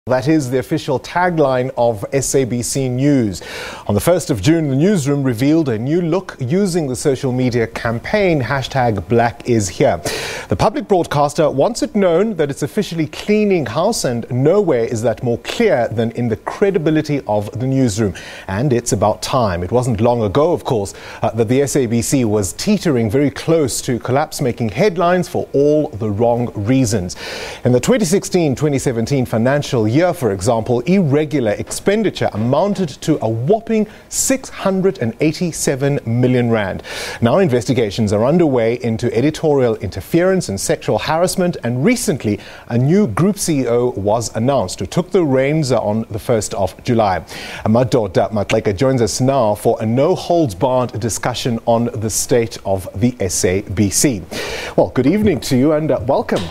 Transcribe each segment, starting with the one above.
That is the official tagline of SABC News. On the 1st of June, the newsroom revealed a new look using the social media campaign #BlackIsHere. The public broadcaster wants it known that it's officially cleaning house, and nowhere is that more clear than in the credibility of the newsroom. And it's about time. It wasn't long ago, of course, that the SABC was teetering very close to collapse, making headlines for all the wrong reasons. In the 2016-2017 financial year, for example, irregular expenditure amounted to a whopping 687 million rand. Now investigations are underway into editorial interference and sexual harassment, and recently a new group CEO was announced who took the reins on the 1st of July. Madoda Mxakwe joins us now for a no-holds-barred discussion on the state of the SABC. Well, good evening to you and welcome.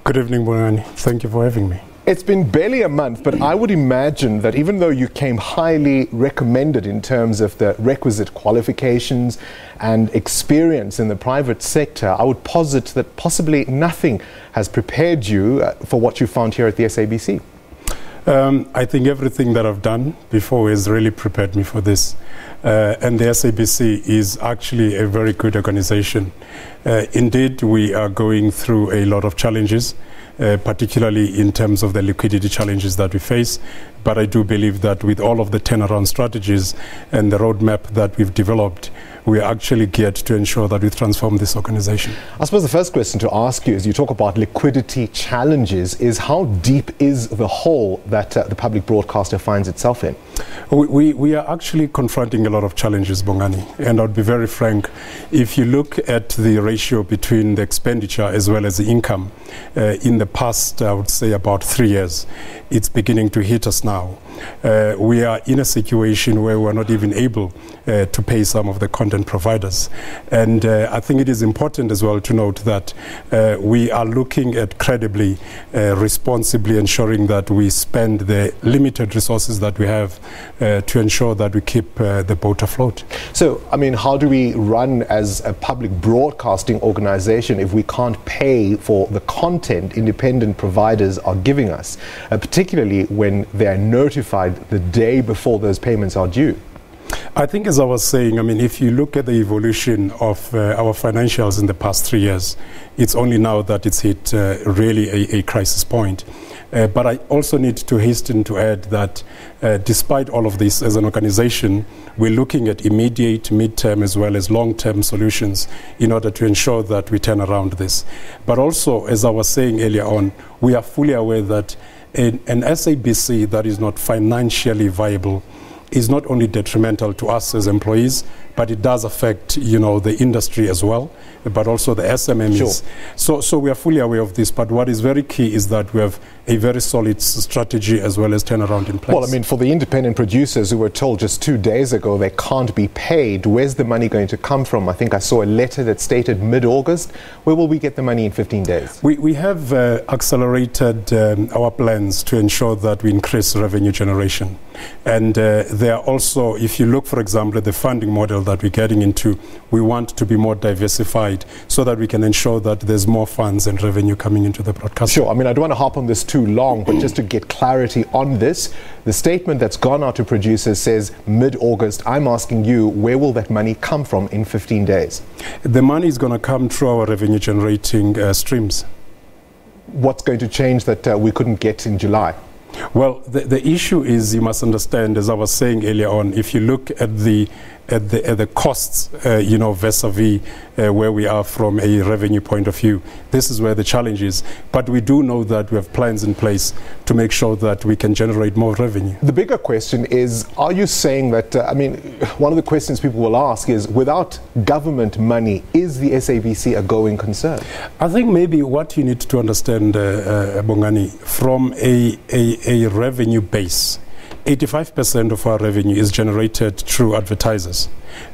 Good evening, Bonani. Thank you for having me. It's been barely a month, but I would imagine that even though you came highly recommended in terms of the requisite qualifications and experience in the private sector, I would posit that possibly nothing has prepared you for what you found here at the SABC. I think everything that I've done before has really prepared me for this. And the SABC is actually a very good organization. Indeed, we are going through a lot of challenges, particularly in terms of the liquidity challenges that we face. But I do believe that with all of the turnaround strategies and the roadmap that we've developed, we are actually geared to ensure that we transform this organization. I suppose the first question to ask you, as you talk about liquidity challenges, is how deep is the hole that the public broadcaster finds itself in? We are actually confronting a lot of challenges, Bongani, and I'll be very frank. If you look at the ratio between the expenditure as well as the income, in the past, I would say about 3 years, it's beginning to hit us now. We are in a situation where we're not even able to pay some of the content providers. And I think it is important as well to note that we are looking at credibly, responsibly ensuring that we spend the limited resources that we have to ensure that we keep the boat afloat. So, I mean, how do we run as a public broadcasting organization if we can't pay for the content independent providers are giving us, particularly when they are notified the day before those payments are due? I think, as I was saying, I mean, if you look at the evolution of our financials in the past 3 years, it's only now that it's hit really a crisis point. But I also need to hasten to add that despite all of this, as an organization, we're looking at immediate, mid-term, as well as long-term solutions in order to ensure that we turn around this. But also, as I was saying earlier on, we are fully aware that an SABC that is not financially viable is not only detrimental to us as employees, but it does affect, you know, the industry as well, but also the SMMEs. Sure. So we are fully aware of this, but what is very key is that we have a very solid strategy as well as turnaround in place. Well, I mean, for the independent producers who were told just 2 days ago they can't be paid, where's the money going to come from? I think I saw a letter that stated mid-August. Where will we get the money in 15 days? We have accelerated our plans to ensure that we increase revenue generation. And there are also, if you look, for example, at the funding model that we're getting into, we want to be more diversified so that we can ensure that there's more funds and revenue coming into the broadcast. Sure. I mean, I don't want to harp on this too long, but just to get clarity on this, the statement that's gone out to producers says mid-August. I'm asking you, where will that money come from in 15 days? The money is going to come through our revenue generating streams. What's going to change that we couldn't get in July? Well, the issue is, you must understand, as I was saying earlier on, if you look at the costs, you know, vis-a-vis where we are from a revenue point of view, this is where the challenge is. But we do know that we have plans in place to make sure that we can generate more revenue. The bigger question is, are you saying that, I mean, one of the questions people will ask is, without government money, is the SABC a going concern? I think maybe what you need to understand, Bongani, from a revenue base, 85% of our revenue is generated through advertisers,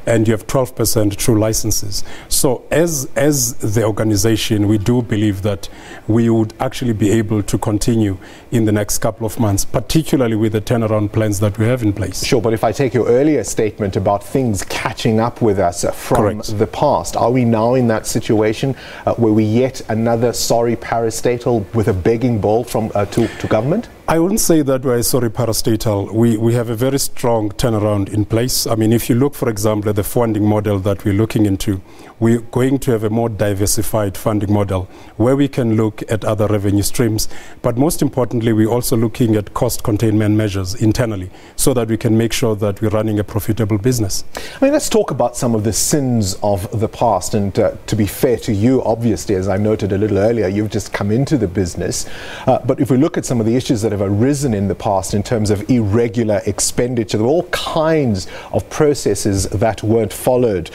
and you have 12% through licenses. So as the organization, we do believe that we would actually be able to continue in the next couple of months, particularly with the turnaround plans that we have in place. Sure, but if I take your earlier statement about things catching up with us from Correct. the past, are we now in that situation where we yet another sorry parastatal with a begging bowl from to government? I wouldn't say that we're sorry parastatal. We have a very strong turnaround in place. I mean, if you look, for example, at the funding model that we're looking into, we're going to have a more diversified funding model where we can look at other revenue streams. But most importantly, we're also looking at cost containment measures internally so that we can make sure that we're running a profitable business. I mean, let's talk about some of the sins of the past. And to be fair to you, obviously, as I noted a little earlier, you've just come into the business. But if we look at some of the issues that have arisen in the past in terms of irregular expenditure, there were all kinds of processes that weren't followed.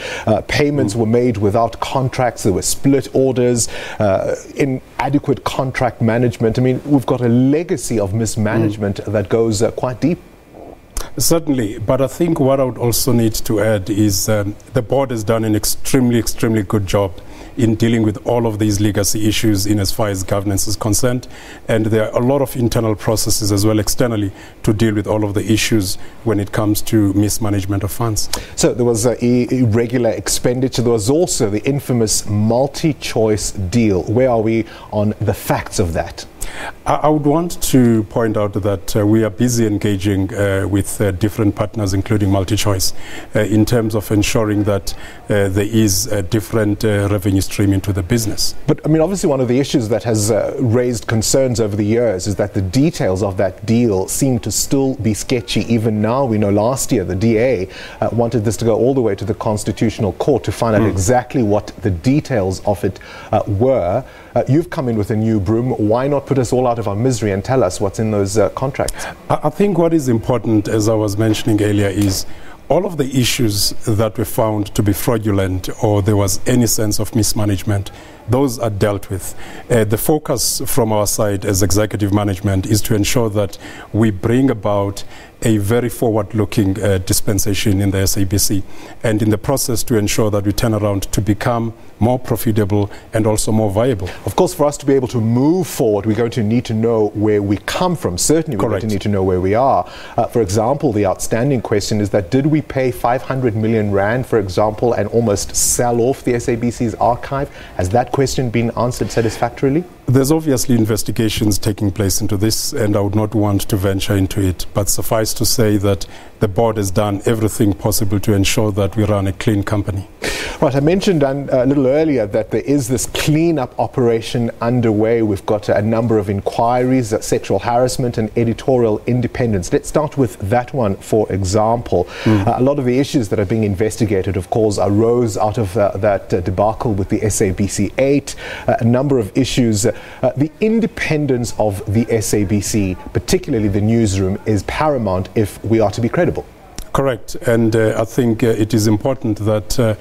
Payments were made without contracts, there were split orders, inadequate contract management. I mean, we've got a legacy of mismanagement that goes quite deep. Certainly, but I think what I would also need to add is the board has done an extremely good job in dealing with all of these legacy issues in as far as governance is concerned, and there are a lot of internal processes as well externally to deal with all of the issues when it comes to mismanagement of funds. So there was irregular expenditure. There was also the infamous multi-choice deal. Where are we on the facts of that? I would want to point out that we are busy engaging with different partners, including MultiChoice, in terms of ensuring that there is a different revenue stream into the business. But I mean, obviously one of the issues that has raised concerns over the years is that the details of that deal seem to still be sketchy. Even now, we know last year the DA wanted this to go all the way to the Constitutional Court to find out exactly what the details of it were. You've come in with a new broom. Why not put us all out of our misery and tell us what's in those contracts? I think what is important, as I was mentioning earlier, is all of the issues that were found to be fraudulent or there was any sense of mismanagement, those are dealt with. The focus from our side as executive management is to ensure that we bring about a very forward-looking dispensation in the SABC, and in the process to ensure that we turn around to become more profitable and also more viable. Of course, for us to be able to move forward, we're going to need to know where we come from. Certainly, we're going to need to know where we are. For example, the outstanding question is that did we pay 500 million rand, for example, and almost sell off the SABC's archive? Has that question been answered satisfactorily? There's obviously investigations taking place into this, and I would not want to venture into it, but suffice to say that the board has done everything possible to ensure that we run a clean company. Right, I mentioned a little earlier that there is this clean-up operation underway. We've got a number of inquiries, sexual harassment and editorial independence. Let's start with that one, for example. A lot of the issues that are being investigated, of course, arose out of that debacle with the SABC 8. A number of issues. The independence of the SABC, particularly the newsroom, is paramount if we are to be credible. Correct, and I think it is important that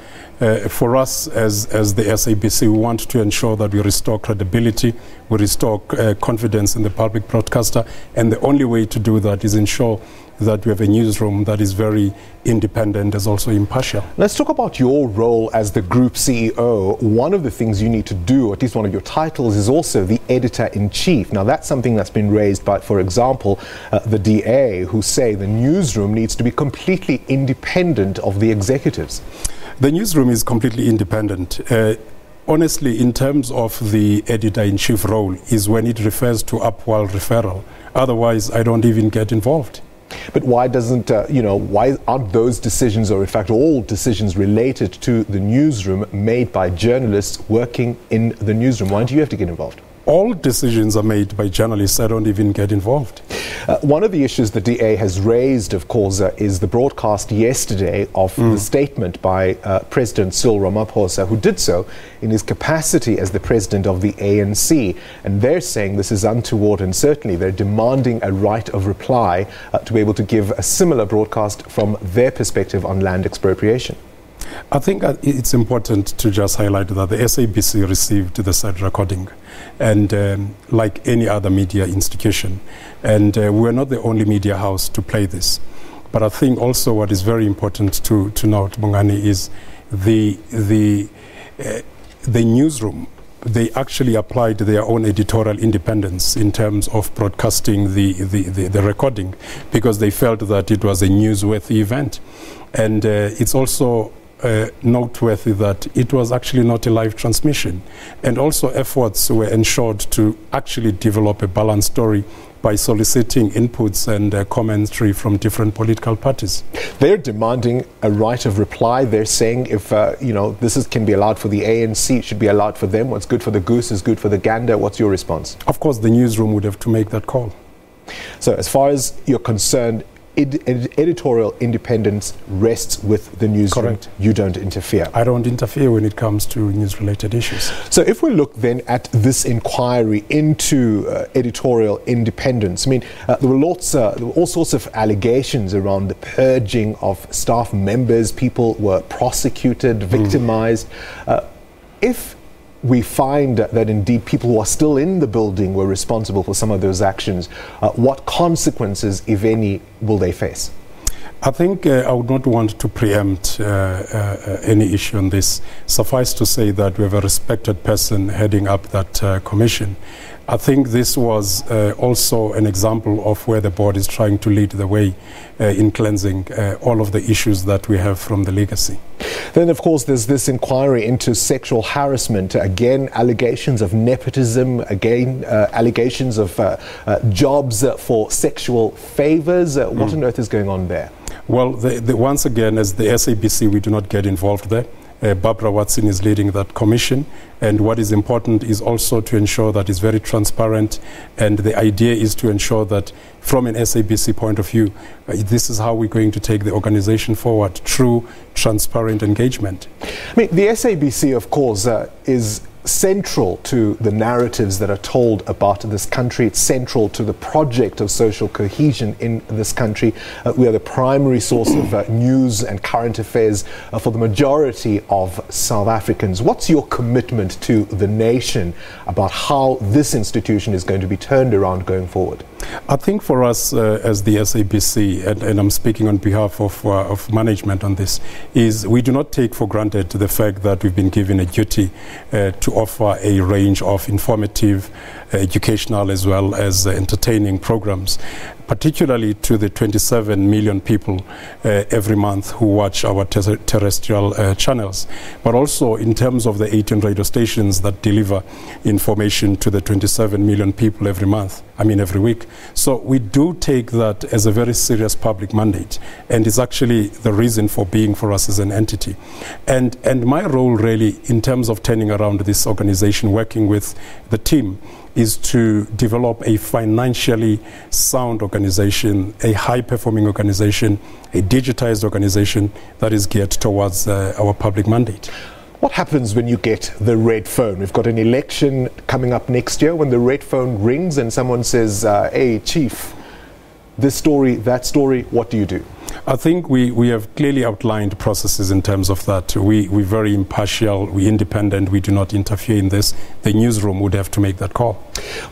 for us as the SABC, we want to ensure that we restore credibility, we restore confidence in the public broadcaster, and the only way to do that is ensure that we have a newsroom that is very independent, as also impartial. Let's talk about your role as the group CEO. One of the things you need to do, at least one of your titles, is also the editor-in-chief. Now, that's something that's been raised by, for example, the DA, who say the newsroom needs to be completely independent of the executives. The newsroom is completely independent. Honestly, in terms of the editor-in-chief role, is when it refers to upward referral. Otherwise, I don't even get involved. But why doesn't, why aren't those decisions, or in fact all decisions related to the newsroom, made by journalists working in the newsroom? Why do you have to get involved? All decisions are made by journalists. I don't even get involved. One of the issues the DA has raised, of course, is the broadcast yesterday of the statement by President Cyril Ramaphosa, who did so in his capacity as the president of the ANC. And they're saying this is untoward, and certainly they're demanding a right of reply to be able to give a similar broadcast from their perspective on land expropriation. I think it's important to just highlight that the SABC received the said recording, and like any other media institution, and we're not the only media house to play this. But I think also what is very important to note, Bongani, is the newsroom. They actually applied their own editorial independence in terms of broadcasting the recording, because they felt that it was a newsworthy event. And it's also noteworthy that it was actually not a live transmission. And also efforts were ensured to actually develop a balanced story by soliciting inputs and commentary from different political parties. They're demanding a right of reply. They're saying if this can be allowed for the ANC, it should be allowed for them. What's good for the goose is good for the gander. What's your response? Of course, the newsroom would have to make that call. So as far as you're concerned, editorial independence rests with the newsroom. Correct. You don't interfere. I don't interfere when it comes to news-related issues. So if we look then at this inquiry into editorial independence, I mean, there were all sorts of allegations around the purging of staff members. People were prosecuted, victimized. If we find that indeed people who are still in the building were responsible for some of those actions, what consequences, if any, will they face? I think I would not want to preempt any issue on this. Suffice to say that we have a respected person heading up that commission. I think this was also an example of where the board is trying to lead the way in cleansing all of the issues that we have from the legacy. Then, of course, there's this inquiry into sexual harassment. Again, allegations of nepotism. Again, allegations of jobs for sexual favors. What on earth is going on there? Well, once again, as the SABC, we do not get involved there. Barbara Watson is leading that commission, and what is important is also to ensure that it's very transparent, and the idea is to ensure that from an SABC point of view, this is how we're going to take the organization forward, through transparent engagement. I mean, the SABC, of course, is central to the narratives that are told about this country. It's central to the project of social cohesion in this country. We are the primary source of news and current affairs for the majority of South Africans. What's your commitment to the nation about how this institution is going to be turned around going forward? I think for us as the SABC, and I'm speaking on behalf of management on this, is we do not take for granted the fact that we've been given a duty to offer a range of informative, educational as well as entertaining programs, particularly to the 27 million people every month who watch our terrestrial channels, but also in terms of the 18 radio stations that deliver information to the 27 million people every week. So we do take that as a very serious public mandate, and it's actually the reason for being for us as an entity. And my role really in terms of turning around this organization, working with the team, is to develop a financially sound organization, a high-performing organization, a digitized organization that is geared towards our public mandate. What happens when you get the red phone? We've got an election coming up next year. When the red phone rings and someone says, hey, Chief, this story, that story, what do you do? I think we have clearly outlined processes in terms of that. We're very impartial, we're independent, we do not interfere in this. The newsroom would have to make that call.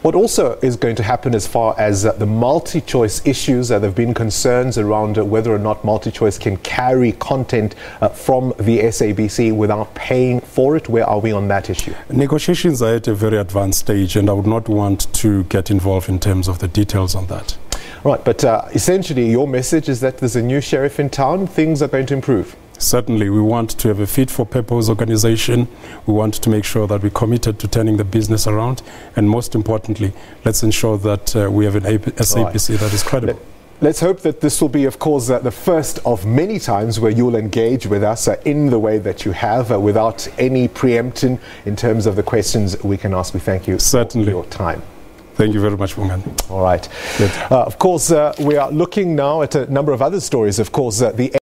What also is going to happen as far as the multi-choice issues, there have been concerns around whether or not multi-choice can carry content from the SABC without paying for it. Where are we on that issue? Negotiations are at a very advanced stage, and I would not want to get involved in terms of the details on that. Right, but essentially your message is that there's a new sheriff in town, things are going to improve. Certainly, we want to have a fit-for-purpose organization. We want to make sure that we're committed to turning the business around, and most importantly, let's ensure that we have an SABC that is credible. Let's hope that this will be, of course, the first of many times where you'll engage with us in the way that you have, without any preempting in terms of the questions we can ask. We thank you for your time. Thank you very much, Bongani. All right. Of course, we are looking now at a number of other stories. Of course, the